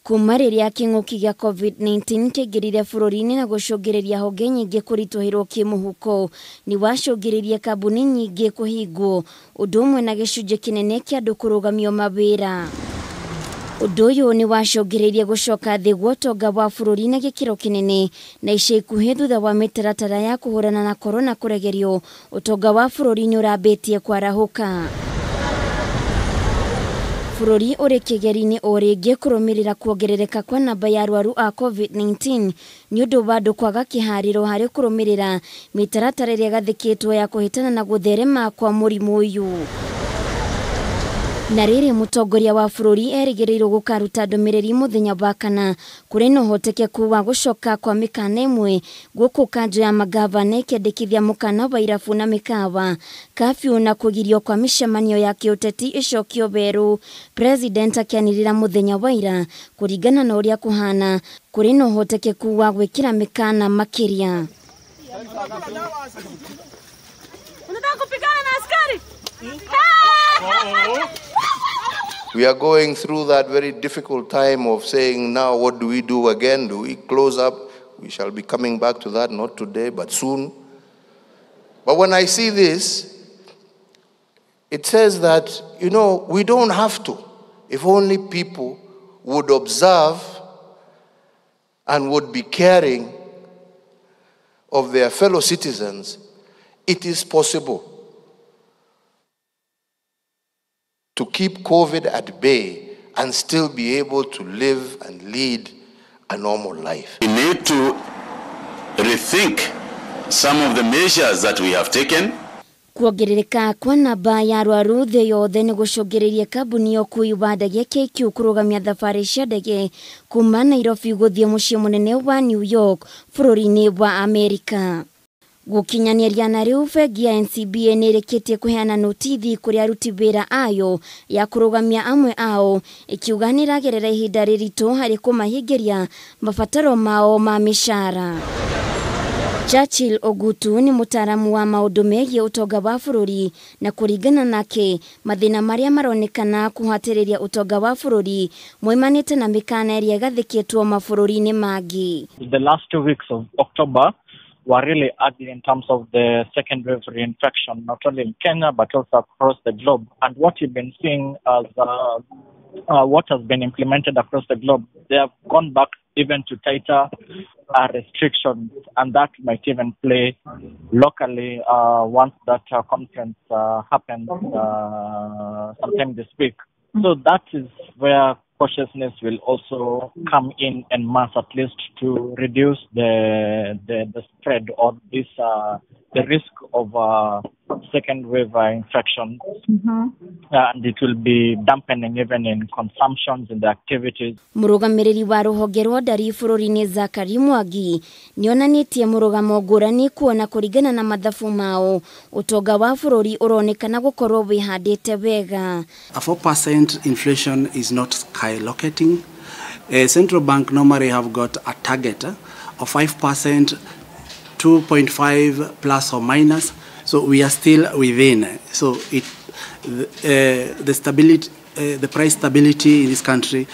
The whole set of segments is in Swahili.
Kuma riria king'uki gĩa COVID-19 kĩingĩrire bũrũri-inĩ na gũcũngĩrĩria honge nyingĩ kũritũhĩrwo kĩmũhuko, ni wacũngĩrĩirie kambuni nyingĩ kũhingwo, ũndũ ũmwe na gĩcunjĩ kĩnene kĩa andũ kũrũgamio mawĩra. Ũndũ ũyũ ni wacũngĩrĩirie gũcoka thĩ gwa ũtonga wa bũrũri na gĩkĩro kĩnene, na ica ikuhĩ thutha wa mĩtaratara ya kũhũrana na korona kũregerio, ũtonga wa bũrũri nĩ ũrambĩtie kwarahũka. Bũrũri ũrĩ kĩgeri-inĩ o rĩngĩ kũrũmĩrĩra kuongerereka kwa namba ya arwaru a COVID-19 nĩ ũndũ wa andũ kwaga kĩharĩro harĩ kũrũmĩrĩra mĩtaratara ĩrĩa gathĩkĩtwo ya kũhĩtana na gũtherema kwa mũrimũ ũyũ. Na rĩrĩ mũtongoria wa bũrũri erĩgĩrĩirwo gũkaruta ndũmĩrĩri mũthenya wa kana kũrĩ na ũhotekeku wa gũcoka kwa mĩkana ĩmwe gũkũ kanjũ ya magavana ĩkĩendekithia mũkana wa irabu na mĩkawa, kafyu na kũgirio kwa mĩcemanio ya kĩũteti ĩcokio werũ. President akĩanĩrĩra mũthenya wa ira kũringana na ũrĩa kũhana kũrĩ na ũhotekeku wa gwĩkĩra mĩkana makĩria. We are going through that very difficult time of saying, now what do we do again? Do we close up? We shall be coming back to that, not today, but soon. But when I see this, it says that, we don't have to. If only people would observe and would be caring of their fellow citizens, it is possible to keep COVID at bay and still be able to live and lead a normal life. We need to rethink some of the measures that we have taken. Kuongerereka kwa namba ya arwaru thĩ yothe nĩ gũcũngĩrĩirie kambuni ya ũkui wa ndege KQ kũrũgamia thabarĩ cia ndege kuma Nairobi gũthiĩ mũciĩ mũnene wa New York bũrũri-inĩ wa Amerika. Gũkinyanĩria na rĩu bengi ya NCBA nĩ ĩrĩkĩtie kũheana notithi kũrĩ aruti wĩra ayo ya kũrũgamia amwe ao, ĩkiuga nĩ ĩragerera ihinda rĩritũ harĩ kũmahingĩria mabataro mao ma mĩcara. Churchill Ogutu nĩ mũtaaramu wa maũndũ megiĩ ũtonga wa bũrũri, na kũringana nake mathĩna marĩa maronekana kũhatĩrĩria ũtonga wa bũrũri moimanĩte na mĩkana ĩrĩa ĩgathĩkĩtwo mabũrũri-inĩ mangĩ. The last 2 weeks of October were really ugly in terms of the second wave reinfection, not only in Kenya but also across the globe. And what you've been seeing as what has been implemented across the globe, they have gone back even to tighter restrictions, and that might even play locally once that conference happens sometime this week. So that is where cautiousness will also come in en masse, at least to reduce the spread or this the risk of second wave infection. And it will be dampening even in consumptions in the activities. Mũrũgamĩrĩri wa rũhonge rwa ndari bũrũri-inĩ Zakari Mwangi nĩonanĩtie mũrũgamo ngũrani kuona kũringana na mathabu mao ũtonga wa bũrũri ũronekana gũkorwo wĩhandĩte wega. A 4% inflation is not skyrocketing. Central bank normally have got a target of 5%, 2.5 plus or minus. So we are still within. So the stability, the price stability in this country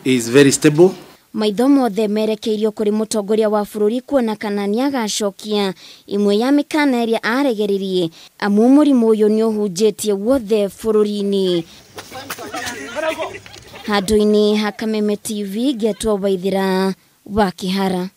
is very stable. Maitho mothe merekeirio kũrĩ mũtongoria wa bũrũri kuona kana nĩagacokia imwe ya mĩkana ĩrĩa aregeririe, amu mũrimũ ũyũ nĩ ũhunjĩtie wothe bũrũri-inĩ. Handũ-inĩ ha Kameme TV, Getwo Waithĩra wa Kĩhara.